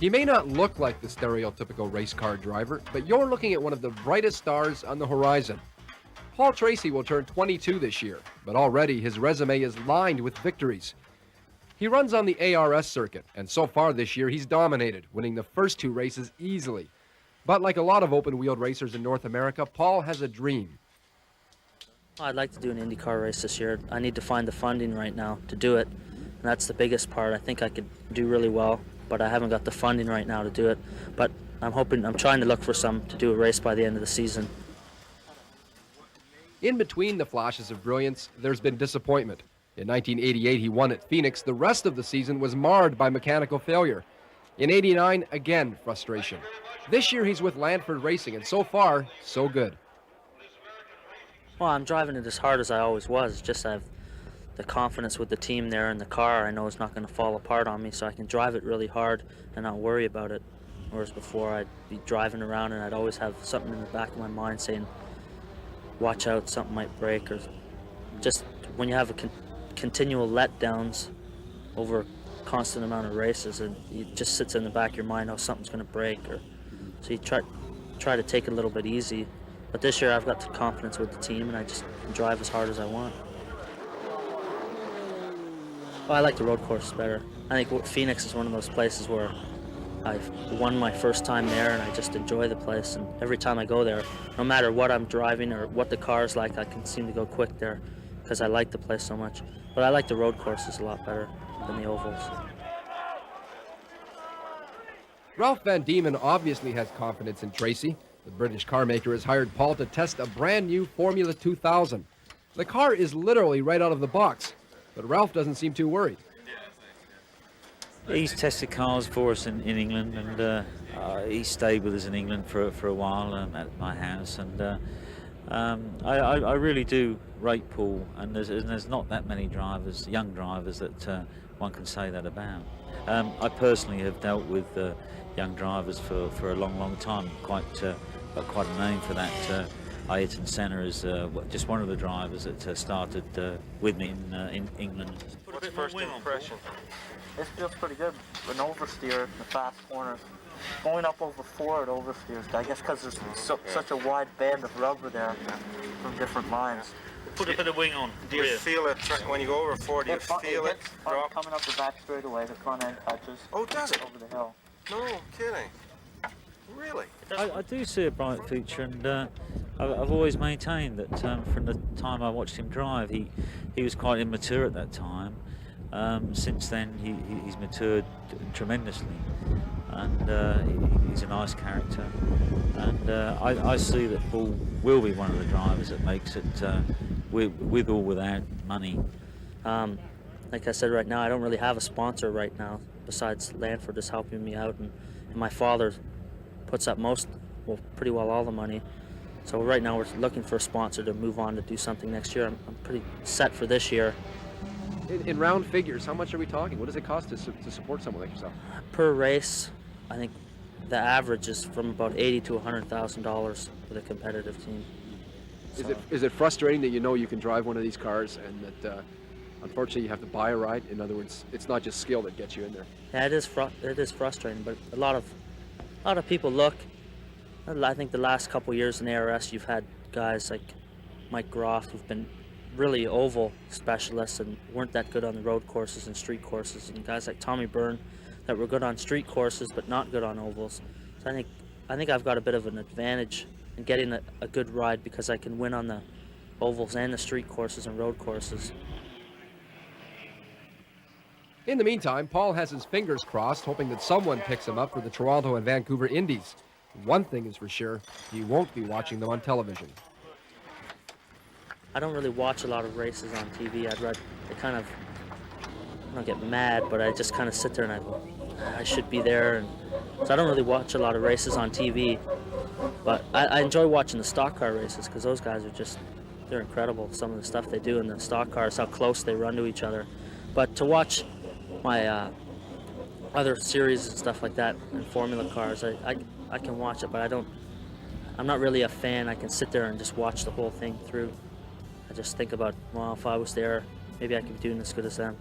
He may not look like the stereotypical race car driver, but you're looking at one of the brightest stars on the horizon. Paul Tracy will turn 22 this year, but already his resume is lined with victories. He runs on the ARS circuit, and so far this year he's dominated, winning the first 2 races easily. But like a lot of open-wheeled racers in North America, Paul has a dream. I'd like to do an IndyCar race this year. I need to find the funding right now to do it, and that's the biggest part. I think I could do really well, but I haven't got the funding right now to do it. But I'm trying to look for some to do a race by the end of the season. In between the flashes of brilliance, there's been disappointment. In 1988, he won at Phoenix. The rest of the season was marred by mechanical failure. In '89, again, frustration. This year, he's with Lanford Racing, and so far, so good. Well, I'm driving it as hard as I always was. It's just I have the confidence with the team there in the car. I know it's not going to fall apart on me, so I can drive it really hard and not worry about it. Whereas before, I'd be driving around and I'd always have something in the back of my mind saying, watch out, something might break. Or just when you have a continual letdowns over a constant amount of races, and it just sits in the back of your mind, oh, something's going to break. So you try to take it a little bit easy. But this year I've got the confidence with the team, and I just drive as hard as I want. Well, I like the road courses better. I think Phoenix is one of those places where I've won my first time there, and I just enjoy the place. And every time I go there, no matter what I'm driving or what the car is like, I can seem to go quick there because I like the place so much. But I like the road courses a lot better than the ovals. Ralph Vandiemen obviously has confidence in Tracy. The British car maker has hired Paul to test a brand new Formula 2000. The car is literally right out of the box, but Ralph doesn't seem too worried. He's tested cars for us in England, and he stayed with us in England for a while at my house. And I really do rate Paul, and there's not that many drivers, young drivers, that one can say that about. I personally have dealt with young drivers for a long time. Got quite a name for that. Ayrton Senna is just one of the drivers that started with me in England. What's first impression? This feels pretty good. An oversteer in the fast corners. Going up over 4 at oversteers, I guess because there's such a wide band of rubber there from different lines. Put a bit of wing on. Do you feel it when you go over 4? Do you feel it drop? Coming up the back straightaway, the front end touches. Oh, does it? Over the hill. No kidding. Really? I do see a bright future, and I've always maintained that from the time I watched him drive, he was quite immature at that time. Since then, he's matured tremendously, and he's a nice character. And I see that Paul will be one of the drivers that makes it with or without money. Like I said, right now I don't really have a sponsor right now besides Lanford is helping me out, and my father puts up pretty well all the money. So right now we're looking for a sponsor to move on to do something next year. I'm pretty set for this year. In round figures, how much are we talking? What does it cost to support someone like yourself? Per race, I think the average is from about $80,000 to $100,000 with a competitive team. Is it frustrating that you know you can drive one of these cars and that unfortunately you have to buy a ride? In other words, it's not just skill that gets you in there. Yeah, it is frustrating, but a lot of people look. I think the last couple of years in ARS, you've had guys like Mike Groff who've been really oval specialists and weren't that good on the road courses and street courses, and guys like Tommy Byrne that were good on street courses but not good on ovals. So I think I've got a bit of an advantage in getting a good ride because I can win on the ovals and the street courses and road courses. In the meantime, Paul has his fingers crossed, hoping that someone picks him up for the Toronto and Vancouver Indies. One thing is for sure, he won't be watching them on television. I don't really watch a lot of races on TV. I don't get mad, but I just kind of sit there and I should be there. And so I don't really watch a lot of races on TV, but I enjoy watching the stock car races because those guys they're incredible. Some of the stuff they do in the stock cars, how close they run to each other. But to watch my other series and stuff like that in Formula cars, I can watch it, but I'm not really a fan. I can sit there and just watch the whole thing through. I just think about, well, if I was there, maybe I could be doing as good as them.